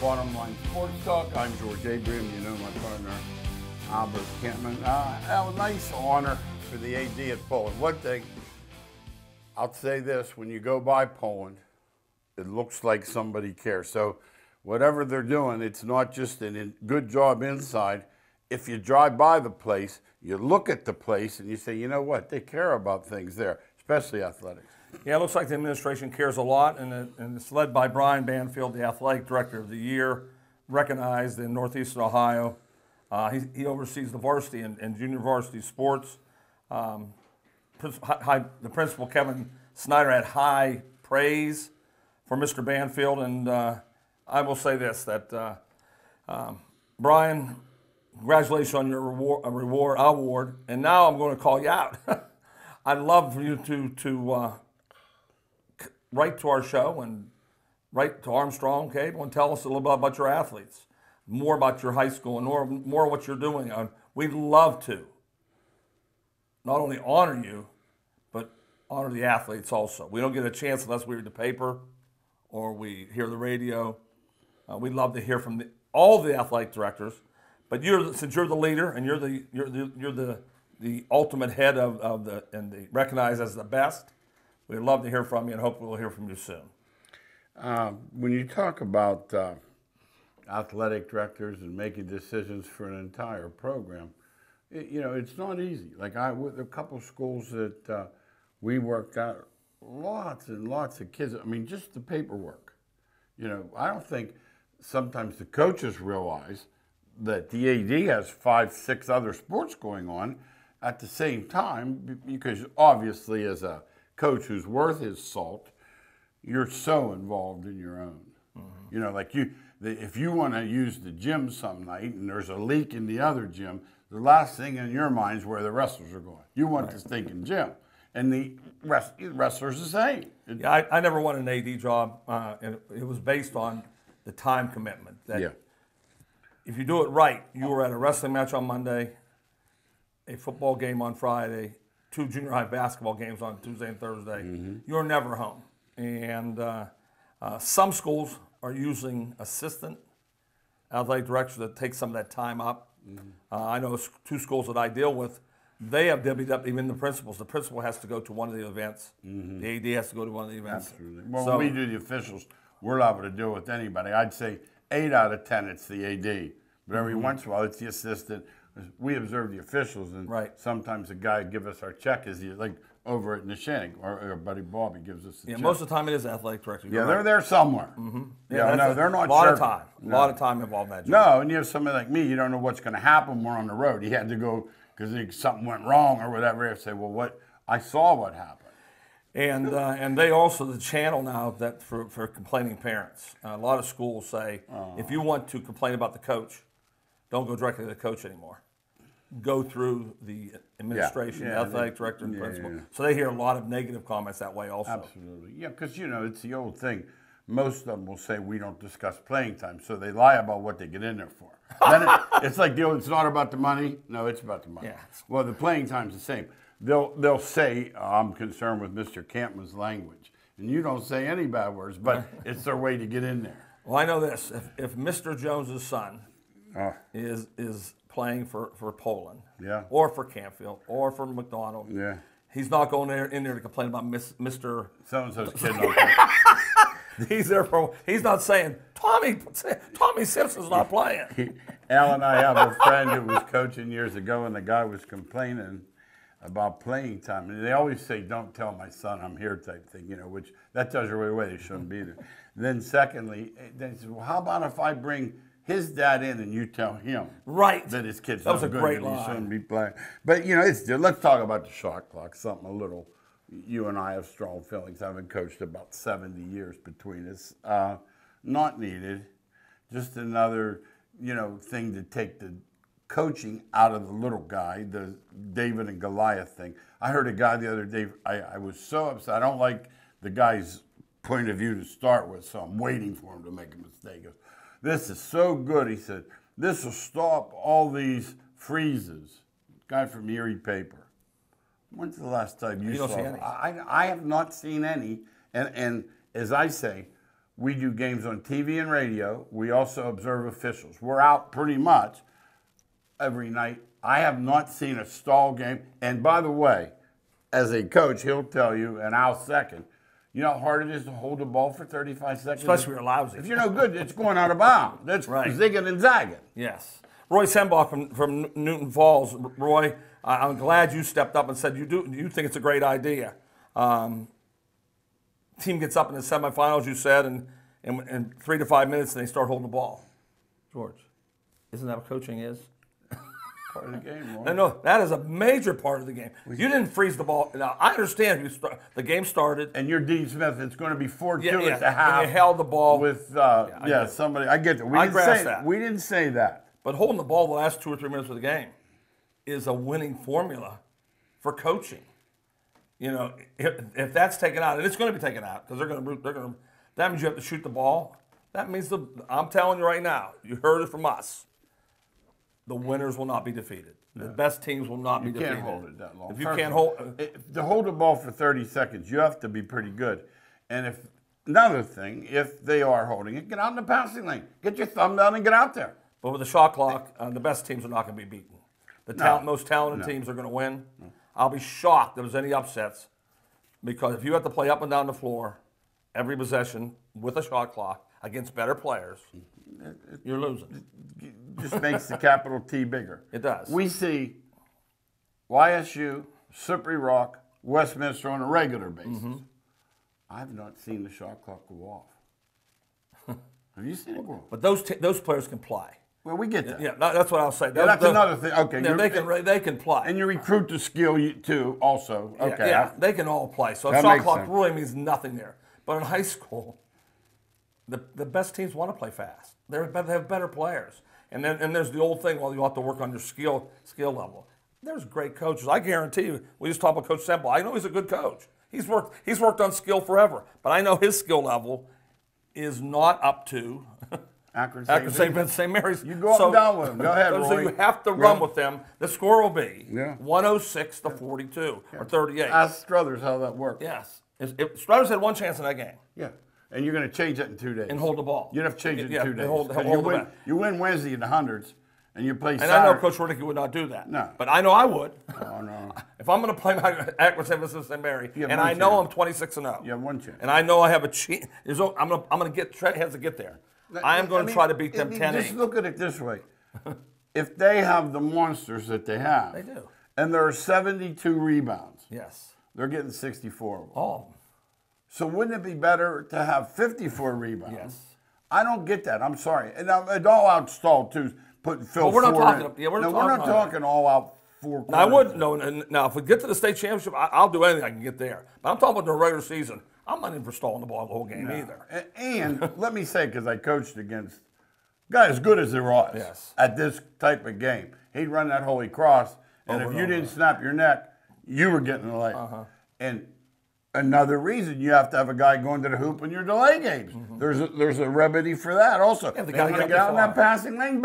Bottom Line Sports Talk. I'm George Abraham. You know my partner, Albert Campman. A nice honor for the AD at Poland. One thing, I'll say this, when you go by Poland, it looks like somebody cares. So whatever they're doing, it's not just a good job inside. If you drive by the place, you look at the place and you say, you know what, they care about things there, especially athletics. Yeah, it looks like the administration cares a lot, and it's led by Brian Banfield, the Athletic Director of the Year, recognized in Northeastern Ohio. He oversees the varsity and junior varsity sports. The principal, Kevin Snyder, had high praise for Mr. Banfield, and I will say this, that Brian, congratulations on your award, and now I'm going to call you out. I'd love for you to write to our show and write to Armstrong Cable and tell us a little bit about your athletes, more about your high school, and more what you're doing. We'd love to not only honor you, but honor the athletes also. We don't get a chance unless we read the paper or we hear the radio. We'd love to hear from all the athletic directors, but since you're the leader and you're the ultimate head and recognized as the best, we'd love to hear from you, and hopefully we'll hear from you soon. When you talk about athletic directors and making decisions for an entire program, it's not easy. Like with a couple schools that we worked out, lots and lots of kids. I mean, just the paperwork. I don't think sometimes the coaches realize that the AD has 5, 6 other sports going on at the same time, because obviously as a coach who's worth his salt, you're so involved in your own. Mm-hmm. If you want to use the gym some night and there's a leak in the other gym, the last thing in your mind is where the wrestlers are going. You want the stinking gym. And the wrestlers the same. Yeah, I never wanted an AD job, and it was based on the time commitment. That if you do it right, you were at a wrestling match on Monday, a football game on Friday, 2 junior high basketball games on Tuesday and Thursday. Mm-hmm. You're never home. And some schools are using assistant athletic directors that take some of that time up. Mm-hmm. I know 2 schools that I deal with, they have divvied up even the principals. The principal has to go to one of the events. Mm-hmm. The AD has to go to one of the events. Absolutely. Well, when we do the officials, we're liable to deal with anybody. I'd say 8 out of 10 it's the AD. But every once in a while it's the assistant. We observe the officials, and sometimes the guy give us our check is like over at Nishanik, or our buddy Bobby gives us the check. Most of the time it is athletic director. They're there somewhere. Mm-hmm. They're not. A lot of time. A lot of time involved in that job. No, and you have somebody like me, you don't know what's going to happen. We're on the road. He had to go because something went wrong or whatever. You have to say, well, I saw what happened. And they also, the channel now that for complaining parents. A lot of schools say, if you want to complain about the coach, don't go directly to the coach anymore. Go through the administration, the athletic director, and principal. Yeah. So they hear a lot of negative comments that way also. Absolutely. Yeah, because, it's the old thing. Most of them will say we don't discuss playing time, so they lie about what they get in there for. Then it's like it's not about the money. No, it's about the money. Yeah. Well, the playing time's the same. They'll say, I'm concerned with Mr. Campman's language. And you don't say any bad words, but it's their way to get in there. Well, I know this. If Mr. Jones's son is playing for Poland, or for Campfield, or for McDonald, he's not going in there to complain about Mr. So-and-so's kid. He's not saying, Tommy Simpson's not playing. Al and I have a friend who was coaching years ago, and the guy was complaining about playing time. And they always say, don't tell my son I'm here type thing, which that tells you right away they shouldn't be there. Then secondly, they said, well, how about if I bring his dad in and you tell him that his kid's not good and he shouldn't be playing. But, let's talk about the shot clock, something a little, you and I have strong feelings. I've been coached about 70 years between us. Not needed. Just another, thing to take the coaching out of the little guy, the David and Goliath thing. I heard a guy the other day, I was so upset. I don't like the guy's point of view to start with, so I'm waiting for him to make a mistake. This is so good, he said. This will stop all these freezes. Guy from Erie Paper. When's the last time you saw any? I have not seen any. And as I say, We do games on TV and radio. We also observe officials. We're out pretty much every night. I have not seen a stall game. And by the way, as a coach, he'll tell you, and I'll second, you know how hard it is to hold the ball for 35 seconds? Especially if you're lousy. If you're no good, it's going out of bounds. That's right. zigging and zagging. Yes. Roy Sembach from Newton Falls. Roy, I'm glad you stepped up and said you think it's a great idea. Team gets up in the semifinals, you said, and in 3 to 5 minutes, they start holding the ball. George, isn't that what coaching is? Part of the game, Roy. No, that is a major part of the game. You didn't freeze the ball. Now, I understand the game started. And you're Dean Smith. It's going to be fortunate to have. And you held the ball. With, somebody. I get that. I grasp that. We didn't say that. But holding the ball the last 2 or 3 minutes of the game is a winning formula for coaching. You know, if that's taken out, and it's going to be taken out because they're going to. That means you have to shoot the ball. That means I'm telling you right now. You heard it from us. The winners will not be defeated. The best teams will not be defeated. You can't hold it that long. If you can't hold, to hold the ball for 30 seconds, you have to be pretty good. And another thing, if they are holding it, get out in the passing lane. Get your thumb down and get out there. But with the shot clock, the best teams are not going to be beaten. Most talented teams are going to win. I'll be shocked if there's any upsets because if you have to play up and down the floor every possession with a shot clock against better players, you're losing. Just makes the capital T bigger. It does. We see YSU, Slippery Rock, Westminster on a regular basis. Mm-hmm. I've not seen the shot clock go off. Have you seen it go off? But those players can play. Well, we get that. Yeah, that's what I'll say. That's another thing. Okay, they can play. And you recruit the skill too, also. Okay, yeah, they can all play. So a shot clock really means nothing there. But in high school, the best teams want to play fast. They have better players. And there's the old thing. Well, you have to work on your skill level. There's great coaches. I guarantee you. We just talked about Coach Semple. I know he's a good coach. He's worked on skill forever. But I know his skill level is not up to Akron St. Mary's. You go up and down with them. Go ahead, Roy. So you have to run with them. The score will be 106 to 42 or 38. Ask Struthers how that worked. Yes. Struthers had one chance in that game. Yeah. And you're going to change it in 2 days. And hold the ball. You'd have to change it in 2 days. You win Wednesday in the hundreds, and you play Saturday. And I know Coach Riddick would not do that. No. But I know I would. Oh, no. If I'm going to play my Akron St. Mary, and I know I'm 26-0. You have one chance. And I know I have a chance. I'm going to get Trent has to get there. I am going to try to beat them 10-8. Just look at it this way. If they have the monsters that they have. They do. And there are 72 rebounds. Yes. They're getting 64 of them. Oh. So wouldn't it be better to have 54 rebounds? Yes. I don't get that. I'm sorry. And it all out stalled too. Putting Phil. We're not talking. We're not talking all out 4 quarters. Now I would no. Now if we get to the state championship, I'll do anything I can get there. But I'm talking about the regular season. I'm not in for stalling the ball the whole game either. And let me say, because I coached against guys as good as there was at this type of game, he'd run that Holy Cross, and if you didn't snap your neck, you were getting the lay. And another reason you have to have a guy going to the hoop in your delay games. There's a remedy for that also. Yeah, they want to get out in that passing lane.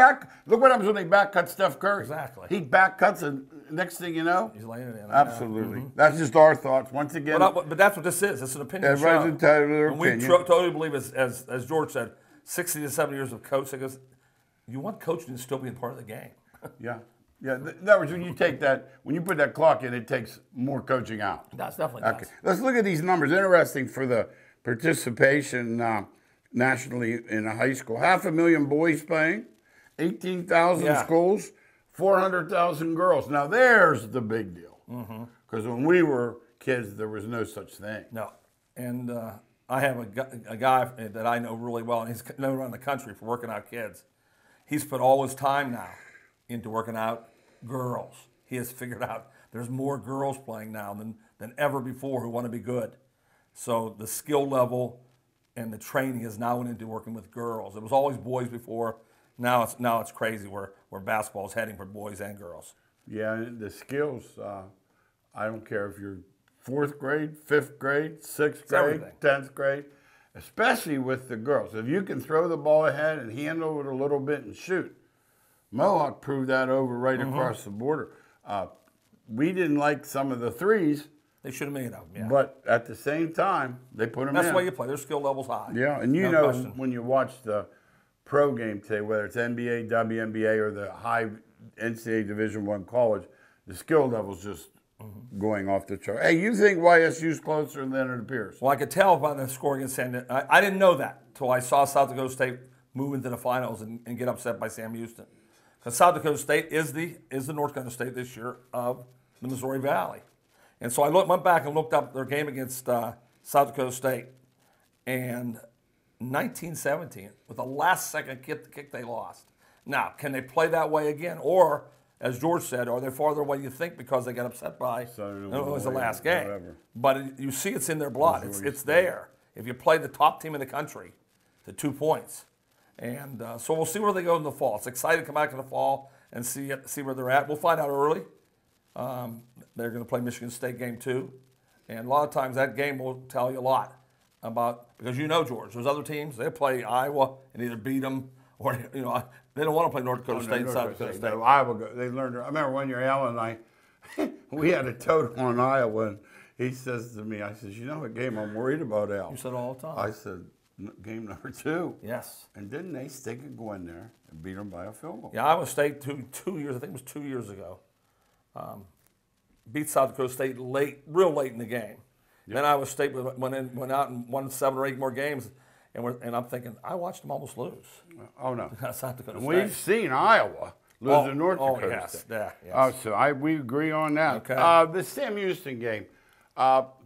Look what happens when they back cut Steph Curry. Exactly. He back cuts, and next thing you know, he's laying it in. Absolutely. That's just our thoughts. Once again, but that's what this is. It's an opinion. Everybody's entitled to their opinion. We totally believe, as George said, 60 to 70 years of coaching. You want coaching to still be a part of the game. Yeah. Yeah, that was when you take that, when you put that clock in, it takes more coaching out. That's definitely okay. Let's look at these numbers. Interesting for the participation nationally in a high school. 500,000 boys playing, 18,000 schools, 400,000 girls. Now there's the big deal. Because when we were kids, there was no such thing. No. And I have a guy that I know really well, and he's known around the country for working out kids. He's put all his time now into working out girls. He has figured out there's more girls playing now than ever before who want to be good. So the skill level and the training is now went into working with girls. It was always boys before. Now it's crazy where basketball is heading for boys and girls. Yeah, the skills, I don't care if you're 4th grade, 5th grade, 6th grade, 10th grade, especially with the girls. If you can throw the ball ahead and handle it a little bit and shoot, Mohawk proved that over right across the border. We didn't like some of the threes, They should have made them, yeah. But at the same time, they put them That's in. the way you play. Their skill level's high. Yeah, and No question. when you watch the pro game today, whether it's NBA, WNBA, or the high NCAA Division I college, the skill level's just going off the chart. Hey, you think YSU's closer than it appears? Well, I could tell by the score against San Diego. I didn't know that until I saw South Dakota State move into the finals and get upset by Sam Houston. Because South Dakota State is the North Dakota State this year of the Missouri Valley. And so I went back and looked up their game against South Dakota State. And 1917, with a last-second kick, they lost. Now, can they play that way again? Or, as George said, are they farther away you think because they got upset by it was the last game? Whatever. But you see it's in their blood. It's there. If you play the top team in the country to 2 points. And so we'll see where they go in the fall. It's exciting to come back in the fall and see where they're at. We'll find out early. They're going to play Michigan State game 2. And a lot of times that game will tell you a lot about, because you know, George, there's other teams, they play Iowa and either beat them or, they don't want to play North Dakota State and South Dakota State. No, Iowa, they learned. I remember one year, Alan and I, we had a total on Iowa, and he says to me, I says, you know what game I'm worried about, Al? You said all the time. I said, game number 2. Yes. And didn't they stick and go in there and beat them by a field goal? Yeah, Iowa State 2 years, I think it was 2 years ago, beat South Dakota State real late in the game. Yep. Then Iowa State went out and won 7 or 8 more games, and I'm thinking, I watched them almost lose. Oh, no. South Dakota State. We've seen Iowa lose to North Dakota yes. State. Yeah, yes. Oh, so we agree on that. Okay. The Sam Houston game.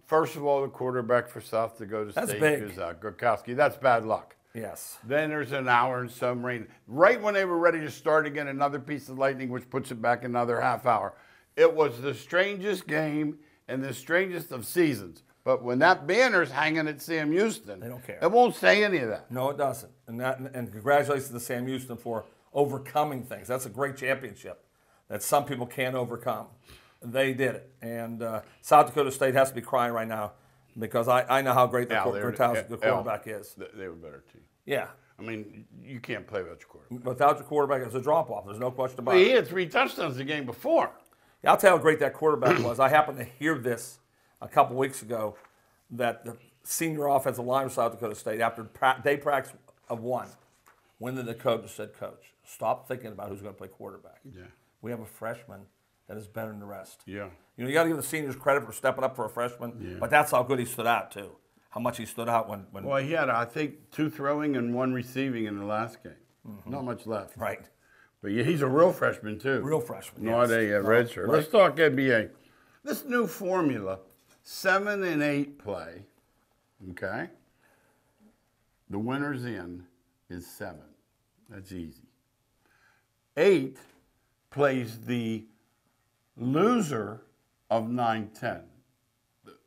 First of all, the quarterback for South Dakota That's State big. is Gurkowski. That's bad luck. Yes. Then there's an hour and some rain. Right when they were ready to start again, another piece of lightning, which puts it back another half hour. It was the strangest game and the strangest of seasons. But when that banner's hanging at Sam Houston, they don't care. It won't say any of that. No, it doesn't. And congratulations to Sam Houston for overcoming things. That's a great championship that some people can't overcome. They did it. And South Dakota State has to be crying right now because I know how great the quarterback is. They were a better team. Yeah. I mean, you can't play without your quarterback. Without your quarterback, it's a drop-off. There's no question about it. He had 3 touchdowns the game before. Yeah, I'll tell you how great that quarterback was. I happened to hear this a couple weeks ago that the senior offensive line of South Dakota State, after day practice of 1, went to the coach and said, Coach, stop thinking about who's going to play quarterback. Yeah. We have a freshman that is better than the rest. Yeah. You got to give the seniors credit for stepping up for a freshman, but that's how good he stood out, too. How much he stood out when Well, he had, I think, 2 throwing and 1 receiving in the last game. Not much left. Right. But yeah, he's a real freshman, too. Real freshman, Not a red shirt. Right. Let's talk NBA. This new formula, 7 and 8 play, okay? The winner's in is 7. That's easy. 8 plays the loser of 9-10.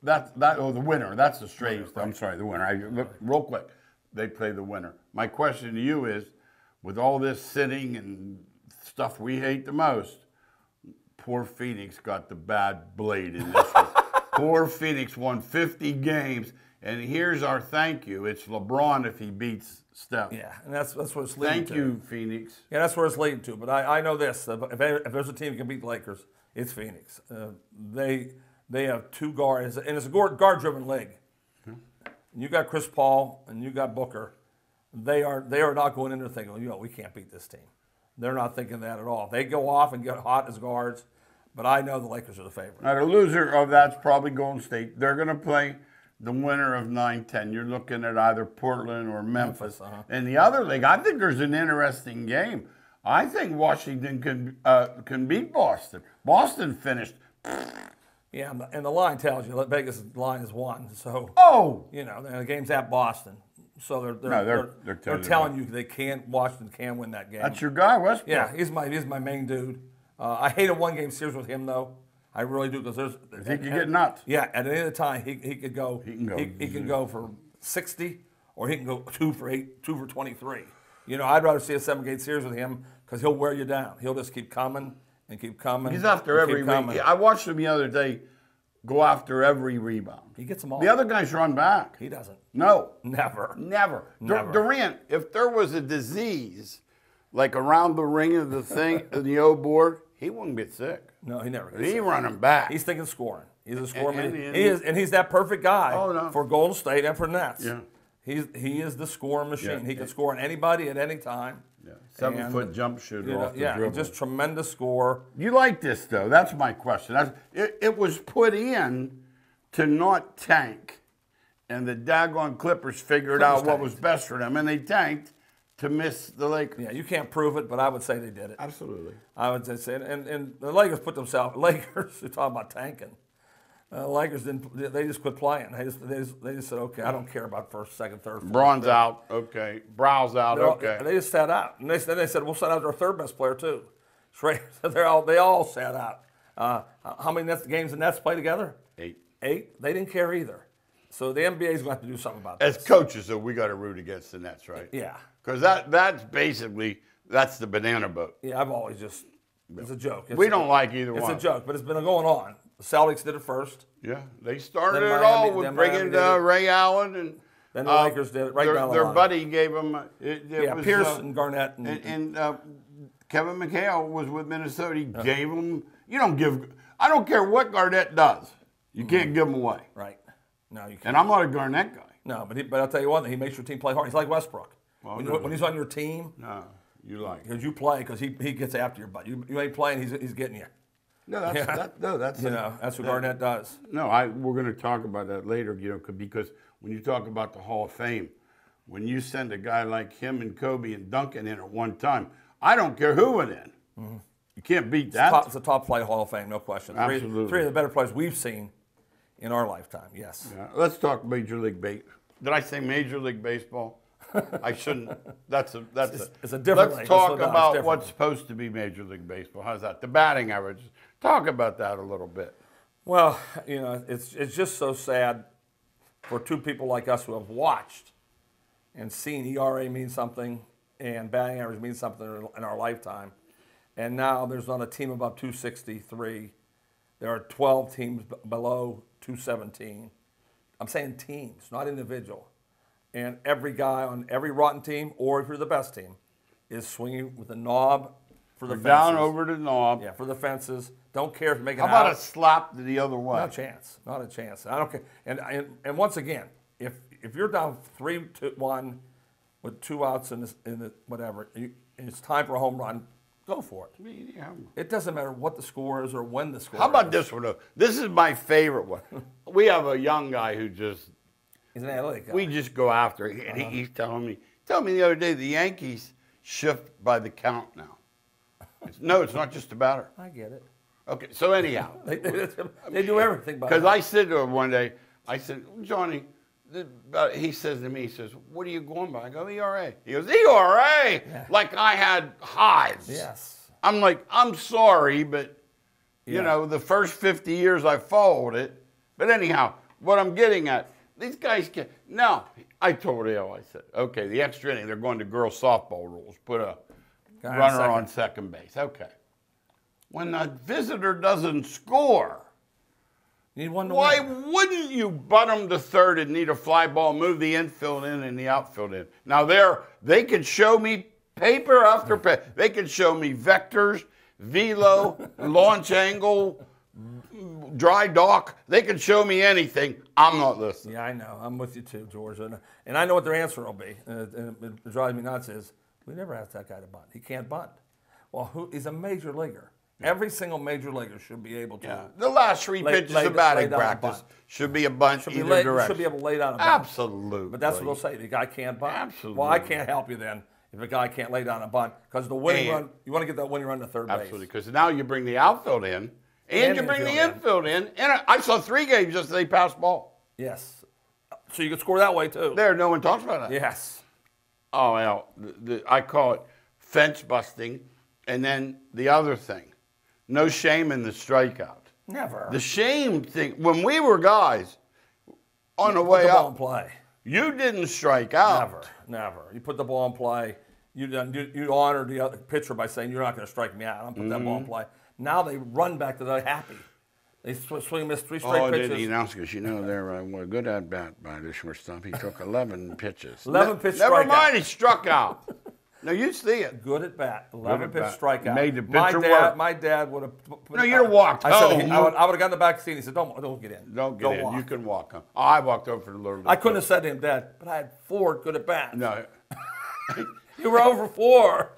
The winner. That's the strangest. I'm sorry, the winner. Look, real quick, they play the winner. My question to you is, with all this sitting and stuff we hate the most, poor Phoenix got the bad blade in this one. Poor Phoenix won 50 games, and here's our thank you. It's LeBron if he beats Steph. Yeah, and that's what it's leading to. Thank you, Phoenix. Yeah, that's where it's leading to. But I know this: if there's a team that can beat the Lakers, it's Phoenix. They have 2 guards, and it's a guard-driven league. You got Chris Paul and you got Booker. They are not going in there thinking, we can't beat this team. They're not thinking that at all. They go off and get hot as guards, but I know the Lakers are the favorite. Now, the loser of that's probably Golden State. They're going to play the winner of 9-10. You're looking at either Portland or Memphis. And the other league, I think there's an interesting game. I think Washington can beat Boston. Boston finished. Yeah, and the line tells you that Vegas line is 1. So the game's at Boston. So they're telling you Washington can win that game. That's your guy, Westbrook. Yeah, he's my main dude. I hate a 1-game series with him though. I really do because he could get nuts. Yeah, at the end of the time he could go. He can go for 60 or he can go 2 for 23. I'd rather see a 7-game series with him because he'll wear you down. He'll just keep coming and keep coming. He's after every rebound. I watched him the other day go after every rebound. He gets them all. The other guys run back. He doesn't. No. Never. Durant, if there was a disease like around the ring of the thing, of the old board, he wouldn't get sick. No, he never gets He sick. running back. He's thinking scoring. He's a scorer And- machine. and- He is, and he's that perfect guy Oh, no. for Golden State and for Nets. Yeah. He is the scoring machine. Yeah. He can score on anybody at any time. Yeah. 7-foot jump shooter You know, off the yeah, dribble. just tremendous score. You like this, though. That's my question. It was put in to not tank. And the daggone Clippers figured out what was best for them. And they tanked to miss the Lakers. Yeah, you can't prove it, but I would say they did it. Absolutely. I would say, and the Lakers put themselves. Lakers, you're talking about tanking. Lakers didn't. They just quit playing. They just said, okay, I don't care about first, second, third. Fourth, Braun's fifth. out. Okay. Brow's out. Okay. They just sat out. And then they said, we'll send out our third best player too. Straight. They all sat out. How many games the Nets play together? 8. 8. They didn't care either. So the NBA is going to have to do something about this. As coaches, though, we got to root against the Nets, right? Yeah. Because that's basically the banana boat. Yeah, I've always just. It's a joke. We don't like either one. It's a joke, but it's been going on. The Celtics did it first. Yeah, they started Then it Miami- all then with Miami bringing did it. Ray Allen and Then the Lakers did it right down the their line. buddy gave them. Pierce and Garnett. And Kevin McHale was with Minnesota. He gave them. You don't give. I don't care what Garnett does. You can't give him away. Right. No, you can't. And I'm not a Garnett guy. No, but I'll tell you one thing. He makes your team play hard. He's like Westbrook. Well, when he's on your team, No, you like. because you play, because he gets after your butt. You ain't playing, he's getting you. No, that's That's what Garnett does. No, we're going to talk about that later, because when you talk about the Hall of Fame, when you send a guy like him and Kobe and Duncan in at one time, I don't care who went in. Mm-hmm. You can't beat that. It's a top flight Hall of Fame, no question. Absolutely. Three of the better players we've seen in our lifetime. Yes. Yeah, let's talk Major League Baseball. Did I say Major League Baseball? I shouldn't. It's a different Let's league. talk Let's slow down. It's about different. what's supposed to be Major League Baseball. How's that? The batting average. Talk about that a little bit. Well, it's just so sad for two people like us who have watched and seen ERA mean something and batting average mean something in our lifetime. And now there's not a team above 263. There are 12 teams below 217. I'm saying teams, not individual. And every guy on every rotten team, or if you're the best team, is swinging with a knob for the fences. Down over the knob. Yeah, for the fences. Don't care if you make it How about a slap to the other way? Not a chance. Not a chance. I don't care. And once again, if you're down 3-1 with 2 outs in the whatever, and it's time for a home run, go for it. Yeah. It doesn't matter what the score is or when the score is. How about this one, though? This is my favorite one. We have a young guy who just, He's an athletic guy. we just go after it. And he's telling me the other day the Yankees shift by the count now. No, it's not just a batter. I get it. Okay, so anyhow. They do everything by Because I said to him one day, I said, Johnny, he says to me, he says, what are you going by? I go, ERA. He goes, ERA? Yeah. Like I had hives. Yes. I'm like, I'm sorry, but, you know, the first 50 years I followed it. But anyhow, what I'm getting at, these guys can't. No, I told Al, I said, okay, the extra inning, they're going to girls softball rules. Put a runner on second base. Okay. When the visitor doesn't score, you need one to why win. wouldn't you butt them to third and need a fly ball, move the infield in and the outfield in? Now, they could show me paper after paper. They could show me vectors, velo, launch angle, dry dock. They could show me anything. I'm not listening. Yeah, I know. I'm with you too, George. And I know what their answer will be. And it drives me nuts is, we never asked that guy to bunt. He can't bunt. Well, he's a major leaguer. Every single major leaguer should be able to. Yeah. The last 3 pitches of batting practice should be a bunt either direction. Should be able to lay down a bunt. Absolutely. But that's what they'll say. The guy can't bunt. Absolutely. Well, I can't help you then if a guy can't lay down a bunt because the winning run, you want to get that winning run to third base. Absolutely, because now you bring the outfield in and you bring the infield in. And I saw 3 games just they passed ball. Yes. So you can score that way too. There, no one talks about that. Yes. Oh, well, I call it fence busting. And then the other thing, no shame in the strikeout. Never. The shame thing, when we were guys on the way put the ball up, in play. you didn't strike out. Never. You put the ball in play. You honor the other pitcher by saying you're not going to strike me out. I'm put that ball in play. Now they run back to the happy. They swing, miss 3 straight pitches. Did he announce? Because they're good at bat by the shortstop. He took 11 pitches. 11 pitches. Never mind, he struck out. No, you see it. Good at bat. 11 pitch bat. strikeout. Made the pitcher work. My dad would have. No, you'd have walked home. I would have gotten the back seat. He said, "Don't get in. Don't get in. Walk." You can walk home. Oh, I walked over for the little. I couldn't have said to him, Dad, but I had 4 good at bats. No. You were over 4.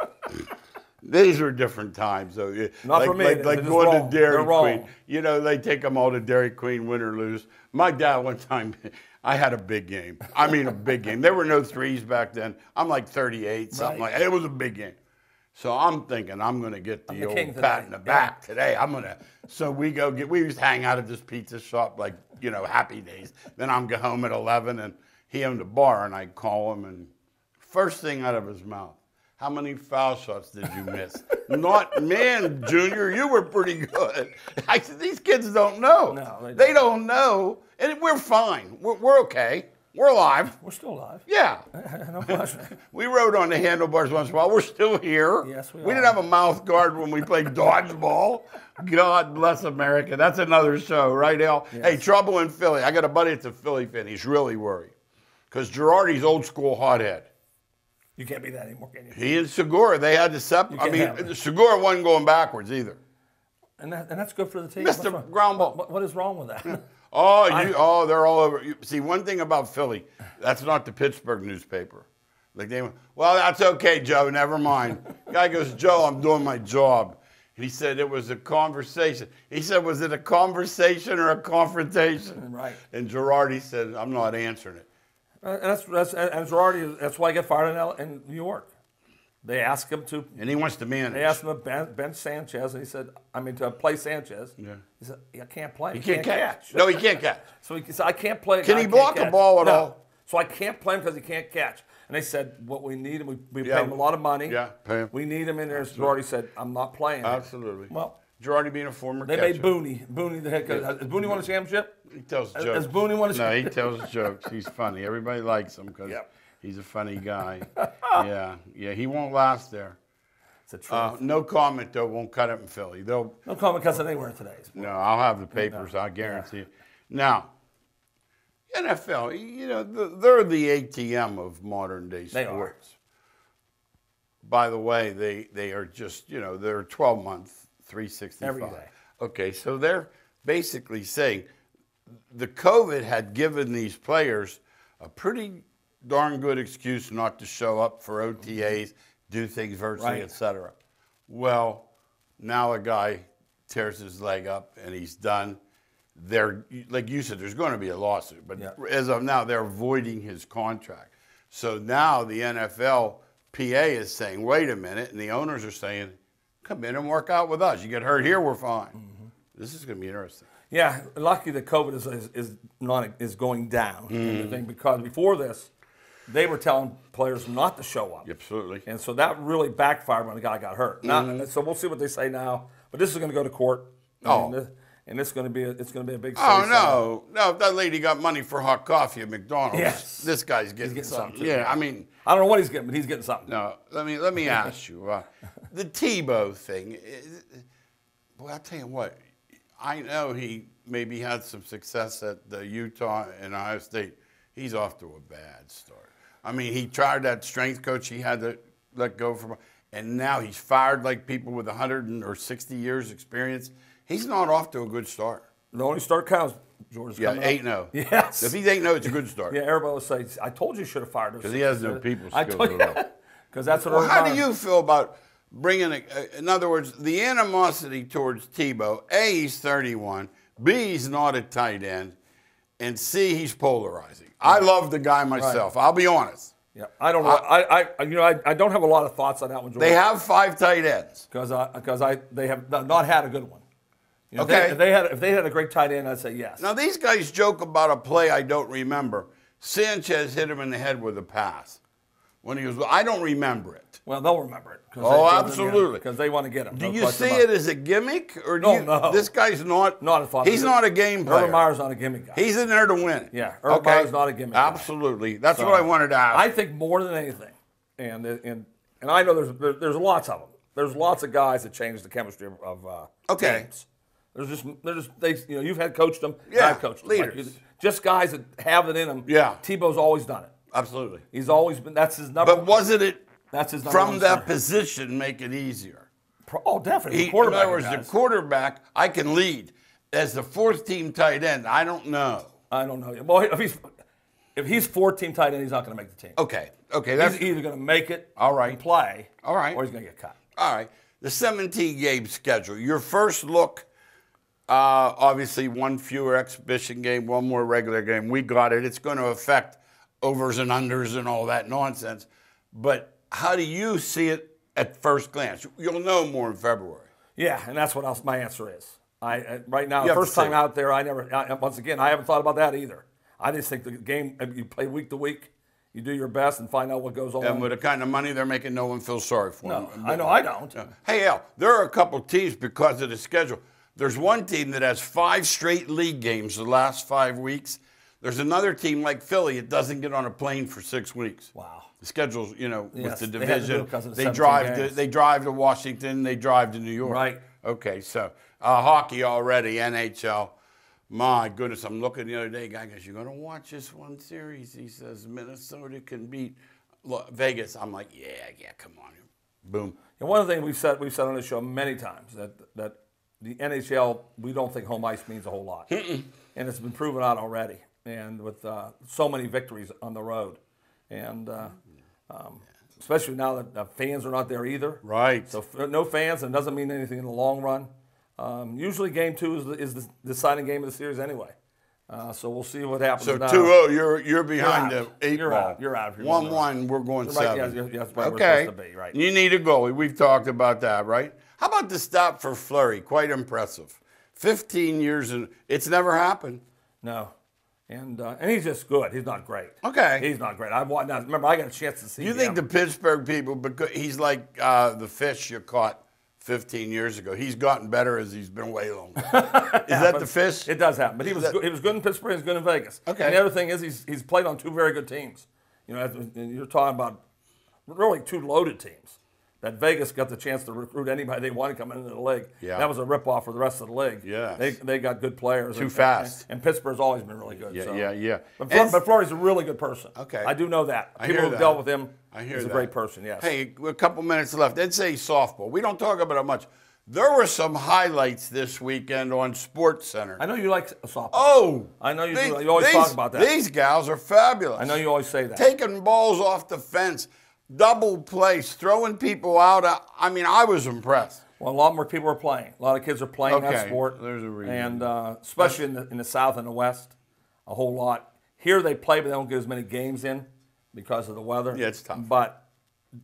These were different times, though. Not for me. Like They're just going wrong. to Dairy They're wrong. Queen. You know, they take them all to Dairy Queen, win or lose. My dad, one time, I had a big game. I mean, a big game. There were no threes back then. I'm like 38, something like that. It was a big game. So I'm thinking I'm going to get the old pat in the back today. I'm going to. So we used to hang out at this pizza shop like, you know, Happy Days. Then I'm go home at 11, and he owned a bar, and I'd call him, and first thing out of his mouth, how many foul shots did you miss? Not, man, Junior, you were pretty good. I said, these kids don't know. No, they don't know. And we're fine. We're okay. We're alive. We're still alive. Yeah. No question. We rode on the handlebars once in a while. We're still here. Yes, we are. We didn't have a mouth guard when we played dodgeball. God bless America. That's another show, right, Al? Yes. Hey, trouble in Philly. I got a buddy that's a Philly fan. He's really worried. Because Girardi's old school hothead. You can't be that anymore, can you? He and Segura, they had to separate. I mean, Segura wasn't going backwards either. And that's good for the team. Mr. Ground Ball. What is wrong with that? They're all over. See, one thing about Philly, that's not the Pittsburgh newspaper. Like they went, well, that's okay, Joe, never mind. Guy goes, Joe, I'm doing my job. And he said it was a conversation. He said, was it a conversation or a confrontation? Right. And Girardi said, I'm not answering it. And Girardi, that's why he got fired in New York. They asked him to. And he wants to manage. They asked him to bench Sanchez, and he said, to play Sanchez. Yeah. He said, I can't play. He can't catch. No, he can't catch. So he said, I can't play. Can he block a ball at all? So I can't play him because he can't catch. And they said, what we need him, we pay him a lot of money. Yeah, pay him. We need him in there. Girardi said, I'm not playing. Absolutely. Well, Girardi being a former catcher. They made Booney the head coach. Has Booney won a championship? He tells jokes. Has Booney won a championship? No, he tells jokes. He's funny. Everybody likes him because he's a funny guy. Yeah, he won't last there. It's a truth. No comment, though. Won't cut it in Philly. No comment because it anywhere today. No, I'll have the papers. I guarantee you. Now, NFL, you know, they're the ATM of modern day sports. They are. By the way, they are just, you know, they're 12-month, 365. Every day. Okay, so they're basically saying the COVID had given these players a pretty darn good excuse not to show up for OTAs, do things virtually, et cetera. Well, now a guy tears his leg up and he's done. They're, like you said, there's going to be a lawsuit, but as of now, they're voiding his contract. So now the NFL PA is saying, wait a minute, and the owners are saying, come in and work out with us. You get hurt here, we're fine. Mm-hmm. This is going to be interesting. Yeah, lucky that COVID is going down, because before this, they were telling players not to show up. Absolutely. And so that really backfired when the guy got hurt. So we'll see what they say now. But this is going to go to court. And it's going to be a big. No! If that lady got money for hot coffee at McDonald's, this guy's getting something. Too. Yeah, I mean, I don't know what he's getting, but he's getting something. No, let me ask you, the Tebow thing. Boy, I'll tell you what. I know he maybe had some success at the Utah and Ohio State. He's off to a bad start. I mean, he tried that strength coach he had to let go from, and now he's fired like people with 100 or 60 years experience. He's not off to a good start. The only start counts, George. Yeah, 8-0. Yes. If he's 8-0, it's a good start. Yeah, everybody will say, I told you should have fired him. Because he has no people skills at all. Because that's what. Well, how do you feel about bringing in other words, the animosity towards Tebow? A, he's 31. B, he's not a tight end. And C, he's polarizing. I love the guy myself. I'll be honest. Yeah, I don't know. I don't have a lot of thoughts on that one, George. They have 5 tight ends. Because they have not had a good one. You know, okay. If they had a great tight end, I'd say yes. Now these guys joke about a play I don't remember. Sanchez hit him in the head with a pass. When he was, I don't remember it. Well, they'll remember it. Absolutely. Because they want to get him. Do you see it as a gimmick, or no? This guy's not a thought. He's not a game player. Urban Meyer's not a gimmick guy. He's in there to win. Yeah, Urban Meyer's not a gimmick guy. Absolutely. That's what I wanted to ask. I think more than anything, and I know there's lots of them. There's lots of guys that change the chemistry of teams. You've coached them. Yeah, I've coached them. leaders. Just guys that have it in them. Yeah. Tebow's always done it. Absolutely. He's always been. That's his number. But wasn't it That's his number from one that strength. position make it easier. Oh, definitely. In other words, the quarterback, I can lead. As the fourth team tight end, I don't know. I don't know. Well, if he's 14 tight end, he's not going to make the team. Okay. He's either going to make it and play, or he's going to get cut. All right. The 17-game schedule. Your first look, obviously one fewer exhibition game, one more regular game. We got it. It's going to affect overs and unders and all that nonsense. But how do you see it at first glance? You'll know more in February. Yeah, and that's what my answer is. Right now, first time out there, once again, I haven't thought about that either. I just think the game, you play week to week, you do your best and find out what goes on. And with the kind of money they're making, no one feels sorry for them. I know I don't. Hey, Al, there are a couple teams because of the schedule. There's one team that has 5 straight league games the last 5 weeks. There's another team like Philly, it doesn't get on a plane for 6 weeks. Wow. The schedule's, with the they had to do division, it because of the they drive to Washington, they drive to New York. Right. Okay, so hockey already, NHL. My goodness, I'm looking the other day. Guy goes, "You're going to watch this one series?" He says, "Minnesota can beat Vegas." I'm like, "Yeah, come on." Boom. And one of the things we've said on the show many times that the NHL, we don't think home ice means a whole lot, and it's been proven out already. And with so many victories on the road, and especially now that the fans are not there either. Right. So no fans, and it doesn't mean anything in the long run. Usually Game 2 is the deciding game of the series anyway. So we'll see what happens. So now. 2-0, you're behind the 8 ball. You're out. 1-1, we're going 7. Right, that's right. Okay. We're supposed to be, right. You need a goalie. We've talked about that, right? How about the stop for Fleury? Quite impressive. 15 years, and it's never happened. No. And he's just good. He's not great. Okay. He's not great. Remember, I got a chance to see him. You think the Pittsburgh people, because he's like the fish you caught 15 years ago. He's gotten better as he's been way longer. Is that the fish? It does happen. But he was good in Pittsburgh. He was good in Vegas. Okay. And the other thing is he's played on 2 very good teams. You're talking about really 2 loaded teams. That Vegas got the chance to recruit anybody they wanted coming into the league. Yeah. That was a ripoff for the rest of the league. Yeah. They got good players. Too fast. And Pittsburgh's always been really good. Yeah. But Fleury's a really good person. Okay. I do know that. I People hear who've that. dealt with him, he's a great person, yes. Hey, a couple minutes left. Let's say softball. We don't talk about it much. There were some highlights this weekend on Sports Center. I know you like softball. Oh! I know you do. You always talk about that. These gals are fabulous. I know you always say that. Taking balls off the fence, double plays, throwing people out. I mean, I was impressed. Well, a lot more people are playing. A lot of kids are playing that sport. There's a reason. And especially in the South and the West, a whole lot. Here they play, but they don't get as many games in because of the weather. Yeah, it's tough. But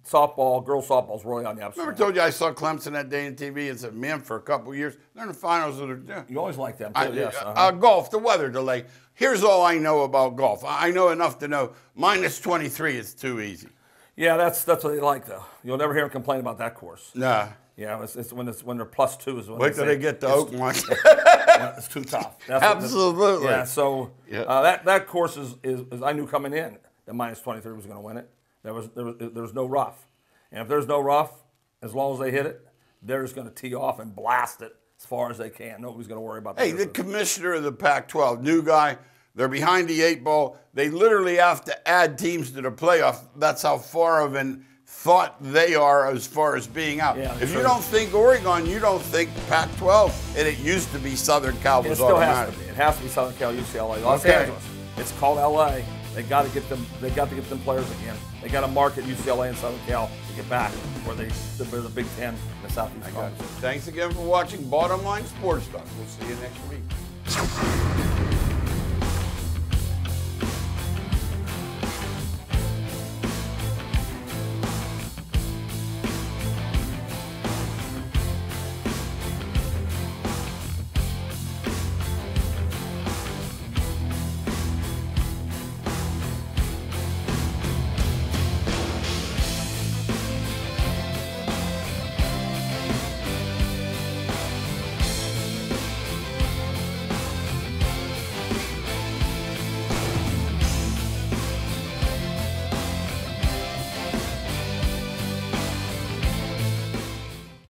softball, girls softball is really on the upside. Remember I told you I saw Clemson that day on TV and said, man, for a couple of years, they're in the finals of the... You always like them, too, yes. Golf, the weather delay. Here's all I know about golf. I know enough to know minus 23 is too easy. Yeah, that's what they like, though. You'll never hear them complain about that course. Nah. Yeah, it's when they're +2 is when Wait till they get to Oakmont. It's too tough. Absolutely. Yeah, so that course is I knew coming in that minus 23 was going to win it. There was no rough. And if there's no rough, as long as they hit it, they're just going to tee off and blast it as far as they can. Nobody's going to worry about that. Hey, the commissioner of the Pac-12, new guy, they're behind the 8 ball. They literally have to add teams to the playoff. That's how far of an thought they are as far as being out. Yeah, if you don't think Oregon, you don't think Pac-12. And it used to be Southern Cal was automatic. Has to be. It has to be Southern Cal, UCLA, Los Angeles. It's called LA. They got to get them. They got to get them players again. They got to market UCLA and Southern Cal to get back where they're the Big Ten in the Southeast Conference. Thanks again for watching Bottom Line Sports Talk. We'll see you next week.